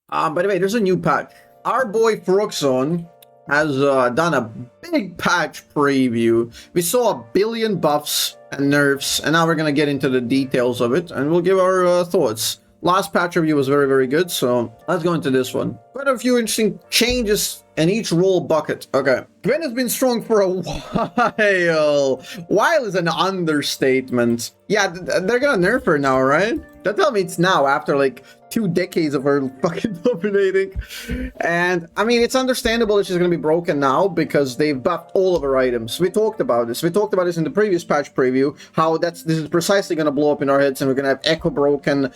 By the way, there's a new patch. Our boy Froxon has done a big patch preview. We saw a billion buffs and nerfs, and now we're gonna get into the details of it, and we'll give our thoughts. Last patch review was very, very good, so let's go into this one. Quite a few interesting changes in each role bucket. Okay, Gwen has been strong for a while. While is an understatement. Yeah, they're gonna nerf her now, right? Don't tell me it's now, after like 2 decades of her fucking dominating. And I mean, it's understandable that she's gonna be broken now because they've buffed all of her items. We talked about this. We talked about this in the previous patch preview, how this is precisely gonna blow up in our heads, and we're gonna have Echo broken,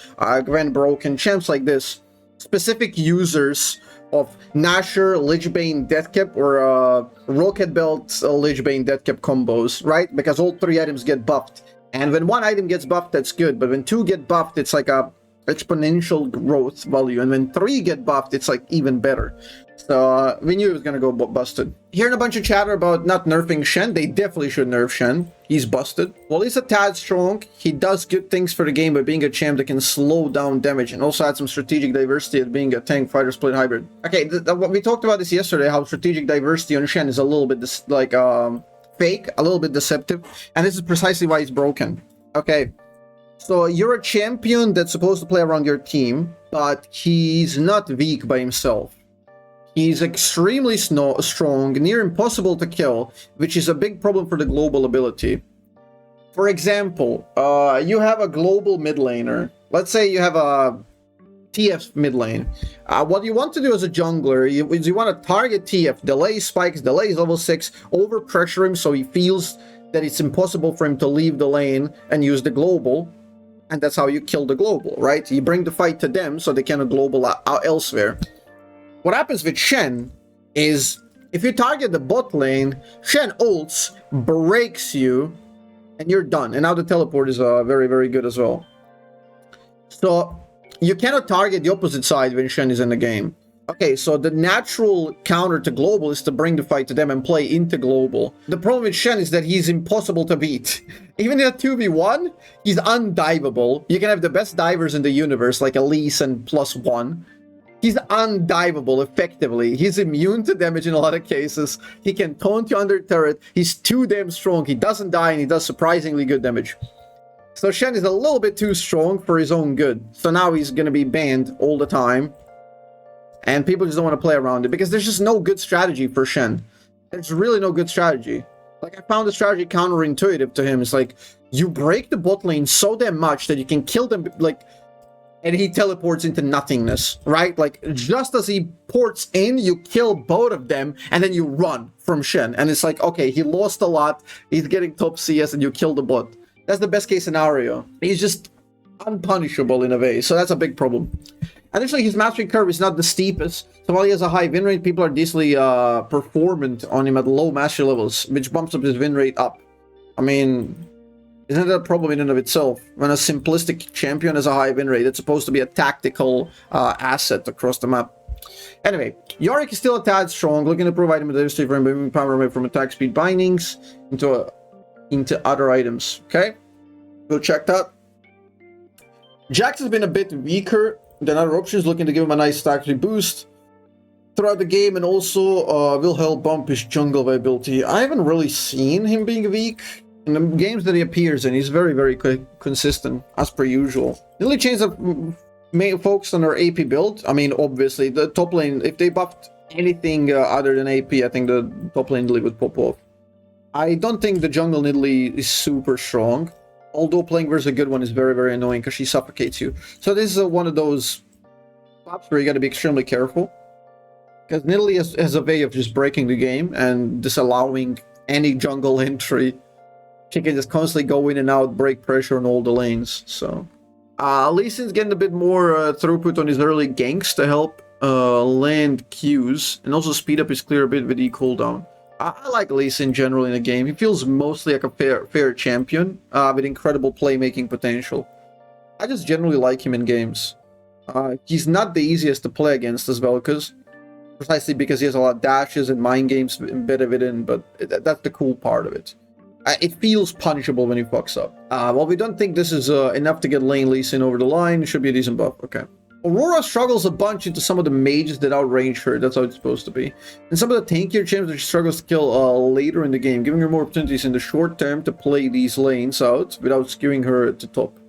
Gwen broken, champs like this. Specific users of Nashor, Lichbane, Deathcap, or Rocket Belt, Lichbane, Deathcap combos, right? Because all 3 items get buffed. And when 1 item gets buffed, that's good. But when 2 get buffed, it's like a exponential growth value. And when 3 get buffed, it's like even better. So we knew it was going to go busted. Hearing a bunch of chatter about not nerfing Shen. They definitely should nerf Shen. He's busted. Well, he's a tad strong. He does good things for the game by being a champ that can slow down damage and also add some strategic diversity at being a tank fighter split hybrid. Okay, we talked about this yesterday, how strategic diversity on Shen is a little bit fake, a little bit deceptive, and this is precisely why he's broken. Okay, so you're a champion that's supposed to play around your team, but he's not weak by himself. He's extremely strong, near impossible to kill, which is a big problem for the global ability. For example, you have a global mid laner. Let's say you have a TF mid lane. What you want to do as a jungler is you want to target TF, delay spikes, delays level 6, overpressure him so he feels that it's impossible for him to leave the lane and use the global, and that's how you kill the global, right? You bring the fight to them so they cannot global elsewhere. What happens with Shen is, if you target the bot lane, Shen ults, breaks you, and you're done. And now the teleport is very, very good as well. So you cannot target the opposite side when Shen is in the game. Okay, so the natural counter to global is to bring the fight to them and play into global. The problem with Shen is that he's impossible to beat. Even in a 2v1, he's undiveable. You can have the best divers in the universe, like Elise and +1. He's undiveable effectively. He's immune to damage in a lot of cases. He can taunt you under turret. He's too damn strong. He doesn't die and he does surprisingly good damage. So Shen is a little bit too strong for his own good. So now he's going to be banned all the time. And people just don't want to play around it because there's just no good strategy for Shen. There's really no good strategy. Like, I found the strategy counterintuitive to him. It's like, you break the bot lane so damn much that you can kill them, like, and he teleports into nothingness, right? Like, just as he ports in, you kill both of them, and then you run from Shen. And it's like, okay, he lost a lot, he's getting top CS, and you kill the bot. That's the best case scenario. He's just unpunishable in a way, so that's a big problem. Additionally, his mastery curve is not the steepest, so while he has a high win rate, people are decently performant on him at low mastery levels, which bumps up his win rate up. I mean, isn't that a problem in and of itself? When a simplistic champion has a high win rate, it's supposed to be a tactical asset across the map. Anyway, Yorick is still a tad strong, looking to provide him with diversity for moving power away from attack speed bindings into other items. Okay, go check that. Jax has been a bit weaker than other options, looking to give him a nice stack boost throughout the game, and also will help bump his jungle viability. I haven't really seen him being weak. In the games that he appears in, he's very, very consistent, as per usual. The only change that may focus on our AP build. I mean, obviously, the top lane, if they buffed anything other than AP, I think the top lane Nidalee would pop off. I don't think the jungle Nidalee is super strong, although playing versus a good one is very, very annoying because she suffocates you. So this is one of those spots where you got to be extremely careful, because Nidalee has a way of just breaking the game and disallowing any jungle entry. She can just constantly go in and out, break pressure on all the lanes. So Lee Sin's getting a bit more throughput on his early ganks to help land Qs and also speed up his clear a bit with E cooldown. I like Lee Sin generally in the game. He feels mostly like a fair champion with incredible playmaking potential. I just generally like him in games. He's not the easiest to play against as VelKoz, precisely because he has a lot of dashes and mind games embedded in, but that's the cool part of it. It feels punishable when he fucks up. Well, we don't think this is enough to get lane Lee Sin over the line. It should be a decent buff. Okay. Aurora struggles a bunch into some of the mages that outrange her. That's how it's supposed to be. And some of the tankier champs that she struggles to kill later in the game, giving her more opportunities in the short term to play these lanes out without skewing her at the top.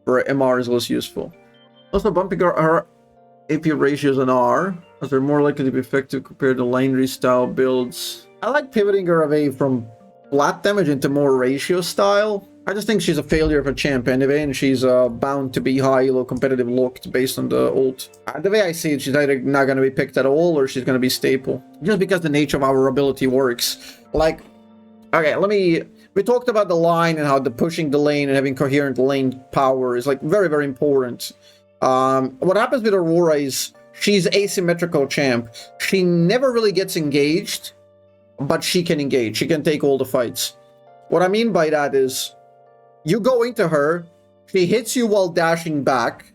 For MR is less useful. Also, bumping her AP ratios on R, as they're more likely to be effective compared to Landry style builds. I like pivoting her away from flat damage into more ratio style. I just think she's a failure of a champ anyway, and she's bound to be high elo competitive locked based on the ult. The way I see it, she's either not going to be picked at all or she's going to be staple. Just because the nature of our ability works. Like, okay, we talked about the line and how the pushing the lane and having coherent lane power is like very, very important. What happens with Aurora is she's asymmetrical champ. She never really gets engaged, but she can engage. She can take all the fights. What I mean by that is, you go into her, she hits you while dashing back,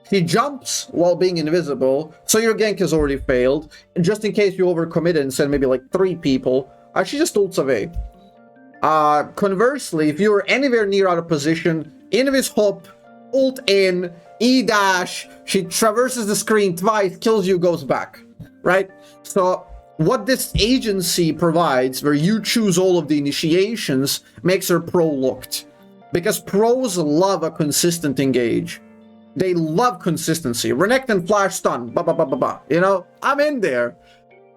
she jumps while being invisible, so your gank has already failed, and just in case you overcommit and send maybe like 3 people, she just ults away. Conversely, if you're anywhere near out of position, invis hop, ult in, E-dash, she traverses the screen twice, kills you, goes back, right? So what this agency provides, where you choose all of the initiations, makes her pro-locked. Because pros love a consistent engage. They love consistency. Renekton flash stun, you know, I'm in there.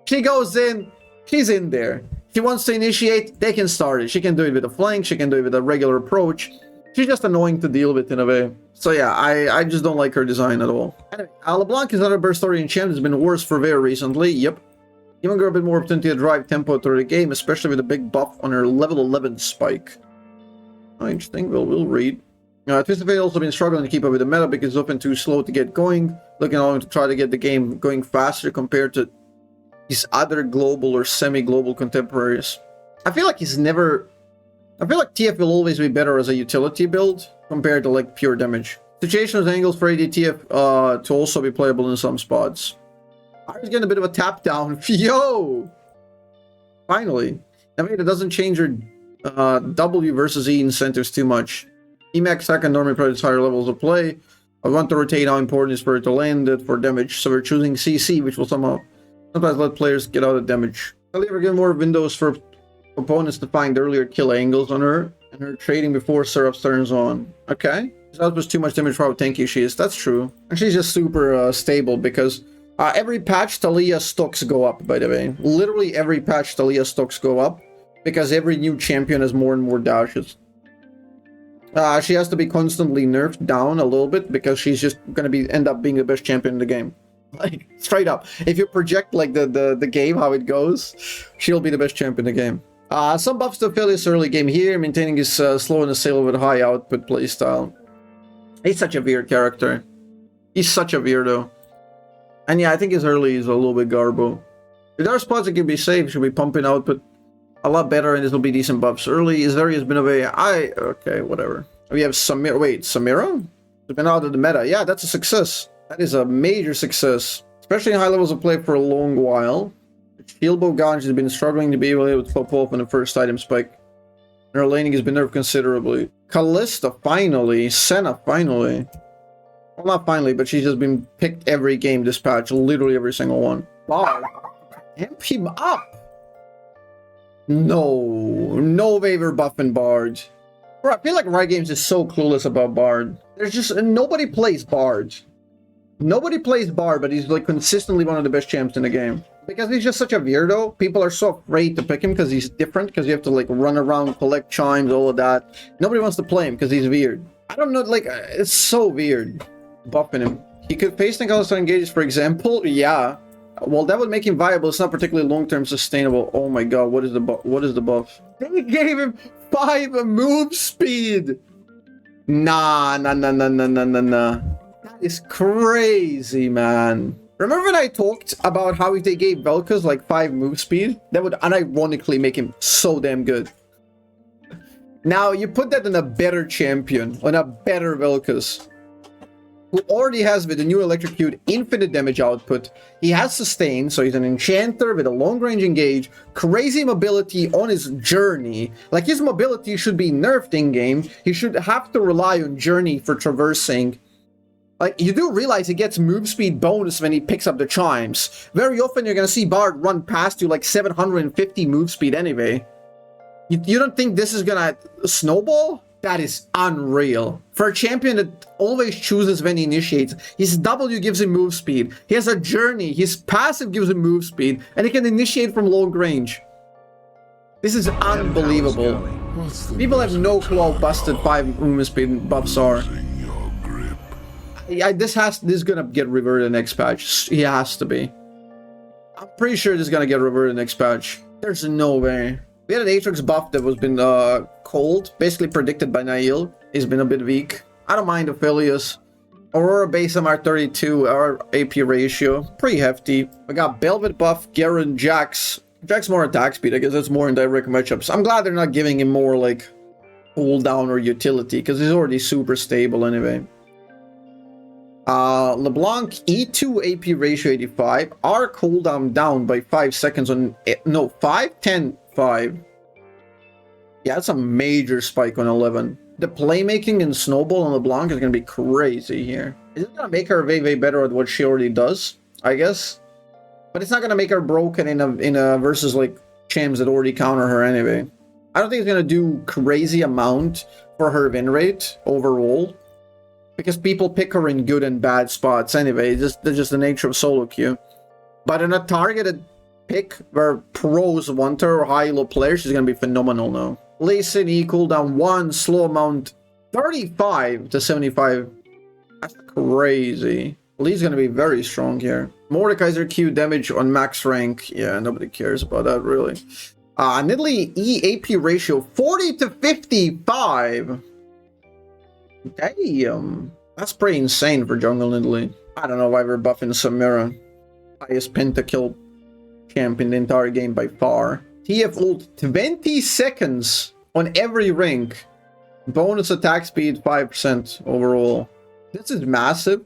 She goes in, she's in there. She wants to initiate, they can start it. She can do it with a flank, she can do it with a regular approach. She's just annoying to deal with in a way. So yeah, I just don't like her design at all. Anyway, LeBlanc is another burst story enchant has been worse for very recently, yep. Giving her a bit more opportunity to drive tempo through the game, especially with a big buff on her level 11 spike. Oh, interesting. We'll read. Twisted Fate also been struggling to keep up with the meta because it's often too slow to get going. Looking on to try to get the game going faster compared to his other global or semi-global contemporaries. I feel like TF will always be better as a utility build compared to like pure damage. Situational angles for ADTF to also be playable in some spots. I was getting a bit of a tap down. Yo! Finally. I mean, it doesn't change your W versus E incentives too much. Emax second normally predicts higher levels of play. I want to rotate how important it is for it to land it for damage, so we're choosing CC, which will sometimes let players get out of damage. I'll ever give more windows for opponents to find earlier kill angles on her, and her trading before Syrup turns on. Okay. That was too much damage for how tanky she is. That's true. And she's just super stable because every patch Talia stocks go up, by the way. Literally every patch Talia stocks go up because every new champion has more and more dashes. She has to be constantly nerfed down a little bit because she's just going to end up being the best champion in the game. Like, straight up. If you project like the game, how it goes, she'll be the best champion in the game. Some buffs to Aphelios early game here, maintaining his slow and assail with high output playstyle. He's such a weird character. He's such a weirdo. And yeah, I think his early is a little bit garbo. If there are spots that can be saved, should be pumping output a lot better, and this will be decent buffs. Early, his area has been away. Okay, whatever. We have Samira. Wait, Samira? Has been out of the meta. Yeah, that's a success. That is a major success. Especially in high levels of play for a long while. Shieldbow Ganj has been struggling to be able to pop off on the first item spike. And her laning has been nerfed considerably. Callista, finally. Senna, finally. Well, not finally, but she's just been picked every game this patch. Literally every single one. Bard. Amp him up! No waiver buffing Bard. Bro, I feel like Riot Games is so clueless about Bard. There's just nobody plays Bard. Nobody plays Bard, but he's like consistently one of the best champs in the game. Because he's just such a weirdo. People are so afraid to pick him because he's different, because you have to like run around, collect chimes, all of that. Nobody wants to play him because he's weird. I don't know, like, it's so weird buffing him. He could face the Callista engages, for example. Yeah. Well, that would make him viable. It's not particularly long-term sustainable. Oh my god, what is the buff? They gave him 5 move speed! Nah. That is crazy, man. Remember when I talked about how if they gave VelKoz like 5 move speed, that would unironically make him so damn good. Now, you put that on a better champion, on a better VelKoz, who already has, with the new Electrocute, infinite damage output. He has sustain, so he's an enchanter with a long-range engage, crazy mobility on his journey. Like, his mobility should be nerfed in-game. He should have to rely on journey for traversing Like, you do realize he gets move speed bonus when he picks up the chimes. Very often you're gonna see Bard run past you like 750 move speed anyway. You don't think this is gonna snowball? That is unreal. For a champion that always chooses when he initiates, his W gives him move speed. He has a journey, his passive gives him move speed, and he can initiate from long range. This is unbelievable. People have no clue how busted 5 movement speed buffs are. This is gonna get reverted next patch. He has to be. I'm pretty sure this is gonna get reverted next patch. There's no way. We had an Aatrox buff that was been cold, basically predicted by Nail. He's been a bit weak. I don't mind Aphelios. Aurora base MR32, our AP ratio, pretty hefty. We got Belvet buff, Garen, Jax. Jax more attack speed, I guess that's more in direct matchups. I'm glad they're not giving him more like cooldown or utility, because he's already super stable anyway. LeBlanc E2 AP ratio 85. Our cooldown down by 5 seconds on... No, 5? 10, 5. Yeah, that's a major spike on 11. The playmaking and snowball on LeBlanc is going to be crazy here. Is it going to make her way better at what she already does? I guess. But it's not going to make her broken in a versus like champs that already counter her anyway. I don't think it's going to do crazy amount for her win rate overall. Because people pick her in good and bad spots anyway. That's just the nature of solo queue. But in a targeted pick where pros want her or high elo players, she's going to be phenomenal now. Lee Sin E cooldown 1, slow amount 35 to 75. That's crazy. Lee's going to be very strong here. Mordekaiser Q damage on max rank. Yeah, nobody cares about that really. Nidalee E AP ratio 40 to 55. Damn, that's pretty insane for jungle Nidalee. I don't know why we're buffing Samira. Highest pentakill champ in the entire game by far. TF ult 20 seconds on every rank. Bonus attack speed 5% overall. This is massive.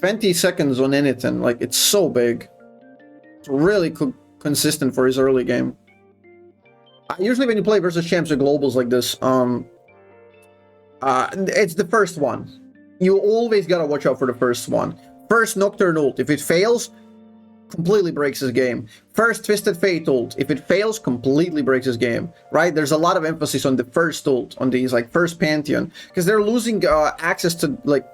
20 seconds on anything, like it's so big. It's really consistent for his early game. Usually when you play versus champs or globals like this, it's the first one. You always gotta watch out for the first one. First Nocturne ult, if it fails, completely breaks his game. First Twisted Fate ult, if it fails, completely breaks his game. Right? There's a lot of emphasis on the first ult, on these like first Pantheon, because they're losing access to like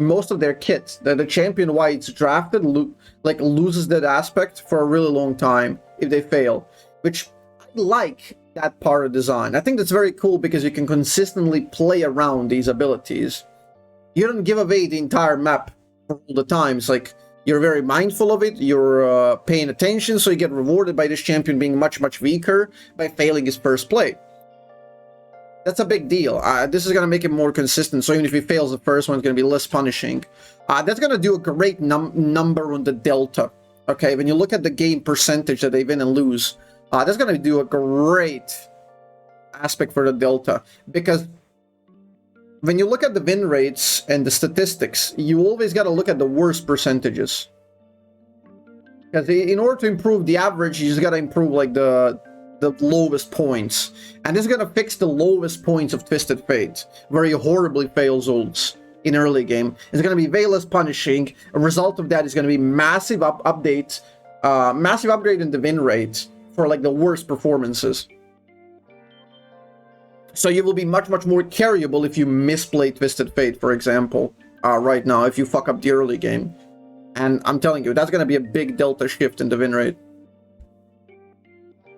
most of their kits. The champion why it's drafted loses that aspect for a really long time if they fail, which I like. That part of design. I think that's very cool because you can consistently play around these abilities. You don't give away the entire map all the time. It's like you're very mindful of it, you're paying attention, so you get rewarded by this champion being much weaker by failing his first play. That's a big deal. This is going to make it more consistent, so even if he fails the first one, it's going to be less punishing. That's going to do a great number on the delta. Okay, when you look at the game percentage that they win and lose, that's going to do a great aspect for the delta, because when you look at the win rates and the statistics, you always got to look at the worst percentages. Because in order to improve the average, you just got to improve like the lowest points. And this is going to fix the lowest points of Twisted Fate, where he horribly fails ults in early game. It's going to be way less punishing. A result of that is going to be massive update, massive upgrade in the win rate for like the worst performances. So you will be much more carryable if you misplay Twisted Fate, for example, right now, if you fuck up the early game. And I'm telling you, that's going to be a big delta shift in the win rate.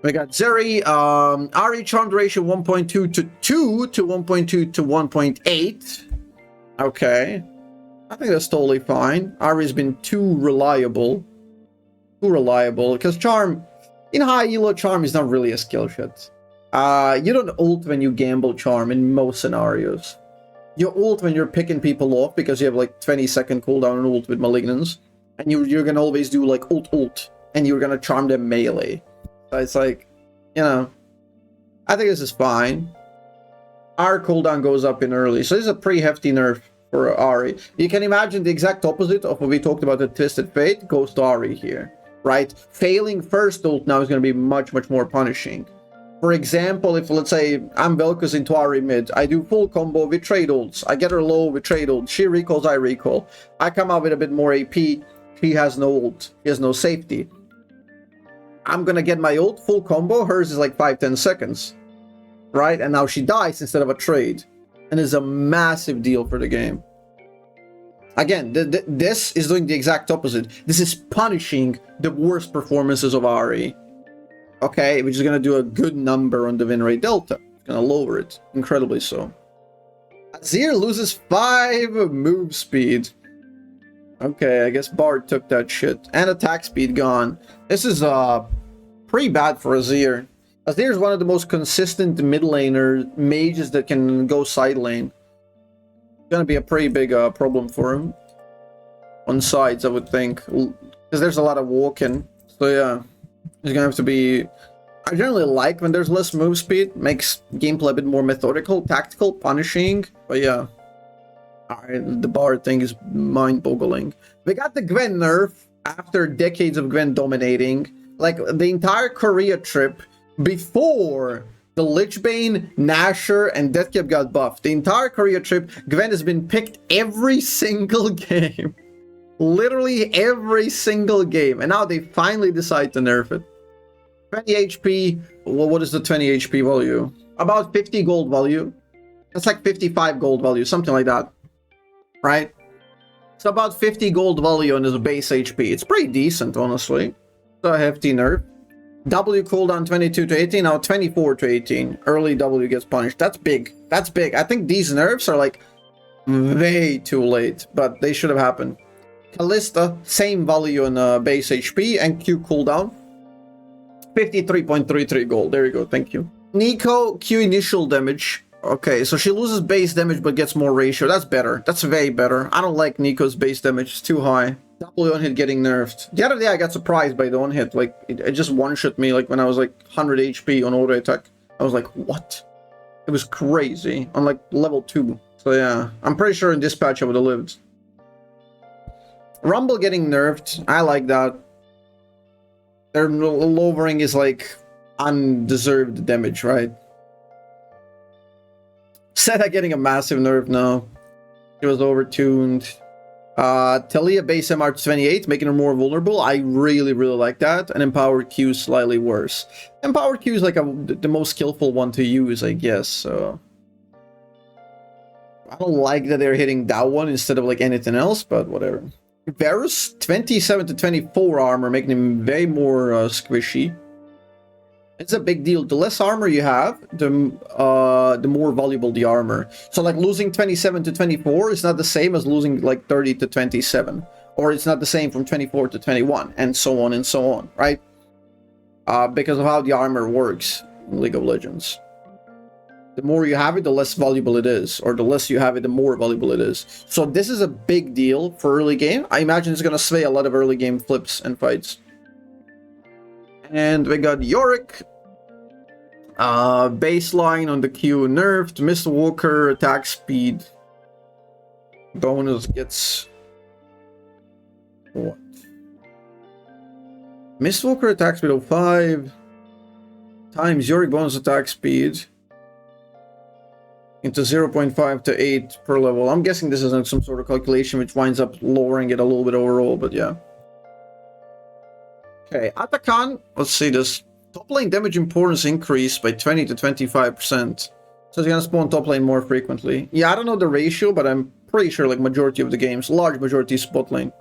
We got Zeri, RE charmed ratio 1.2 to 2 to 1.2 to 1.8. Okay. I think that's totally fine. Ari's been too reliable. Because charm, in high elo, charm is not really a skill shot. You don't ult when you gamble charm in most scenarios. You ult when you're picking people off because you have like 20-second cooldown on ult with Malignance. And you're gonna always do like ult, and you're gonna charm them melee. So it's like, you know, I think this is fine. Our cooldown goes up in early, so this is a pretty hefty nerf for Ahri. You can imagine the exact opposite of what we talked about the Twisted Fate goes to Ahri here, right? Failing first ult now is going to be much more punishing. For example, if let's say I'm VelKoz into Ahri mid, I do full combo with trade ults. I get her low with trade ult. She recalls, I recall. I come out with a bit more AP. She has no ult. She has no safety. I'm gonna get my ult full combo. Hers is like 5-10 seconds, right? And now she dies instead of a trade, and it's a massive deal for the game. Again, this is doing the exact opposite. This is punishing the worst performances of Ahri. Okay, which is going to do a good number on the win rate delta. It's going to lower it, incredibly so. Azir loses 5 move speed. Okay, I guess Bard took that shit. And attack speed gone. This is pretty bad for Azir. Azir is one of the most consistent mid laner mages that can go side lane. It's going to be a pretty big problem for him. On sides, I would think. Because there's a lot of walking. So yeah. It's gonna have to be... I generally like when there's less move speed. Makes gameplay a bit more methodical, tactical, punishing. But yeah. Alright, the Bard thing is mind-boggling. We got the Gwen nerf after decades of Gwen dominating. Like, the entire Korea trip before the Lichbane, Nashor, and Deathcap got buffed. The entire Korea trip, Gwen has been picked every single game. Literally every single game. And now they finally decide to nerf it. 20 HP. Well, what is the 20 HP value? About 50 gold value. That's like 55 gold value, something like that. Right? It's about 50 gold value on his base HP. It's pretty decent, honestly. It's a hefty nerf. W cooldown 22 to 18, now 24 to 18. Early W gets punished. That's big. That's big. I think these nerfs are like way too late, but they should have happened. Kalista, same value on base HP and Q cooldown. 53.33 gold. There you go. Thank you. Nico, Q initial damage. Okay, so she loses base damage but gets more ratio. That's better. That's way better. I don't like Nico's base damage. It's too high. W on hit getting nerfed. The other day I got surprised by the on hit. Like, it just one-shot me like when I was like 100 HP on auto attack. I was like, what? It was crazy. On like level 2. So yeah, I'm pretty sure in this patch I would have lived. Rumble getting nerfed. I like that. Their lowering is like undeserved damage, right? Seta getting a massive nerf now. It was overtuned. Talia base MR to 28, making her more vulnerable. I really like that. And Empowered Q slightly worse. Empowered Q is like the most skillful one to use, I guess. So I don't like that they're hitting that one instead of like anything else, but whatever. Varus 27 to 24 armor, making him way more squishy. It's a big deal. The less armor you have, the more valuable the armor. So like losing 27 to 24 is not the same as losing like 30 to 27. Or it's not the same from 24 to 21, and so on, right? Because of how the armor works in League of Legends. The more you have it, the less valuable it is. Or the less you have it, the more valuable it is. So this is a big deal for early game. I imagine it's going to sway a lot of early game flips and fights. And we got Yorick. Baseline on the Q nerfed. Mistwalker attack speed. Bonus gets... what? Mistwalker attack speed of 5 times Yorick bonus attack speed into 0.5 to 8 per level. I'm guessing this is some sort of calculation which winds up lowering it a little bit overall, but yeah. Okay, Atakan, let's see this. Top lane damage importance increased by 20 to 25%. So it's gonna spawn top lane more frequently. Yeah, I don't know the ratio, but I'm pretty sure like majority of the games, large majority is spot lane.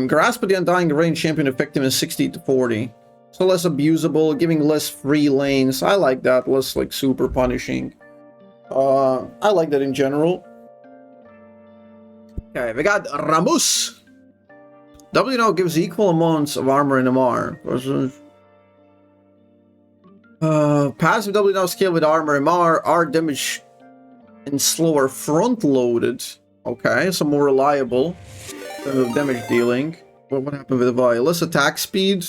Grasp of the Undying range champion effectiveness 60 to 40. So less abusable, giving less free lanes. I like that, less like super punishing. I like that in general. Okay, we got Ramus. W now gives equal amounts of armor and MR. Passive W now scale with armor MR. R damage and slower front loaded. Okay, so more reliable damage dealing. But what happened with the Vi? Less attack speed.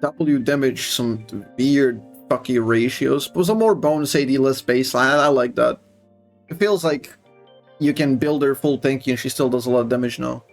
W damage, some weird fucky ratios. But some more bonus AD, less baseline. I like that. It feels like you can build her full tanky and she still does a lot of damage now.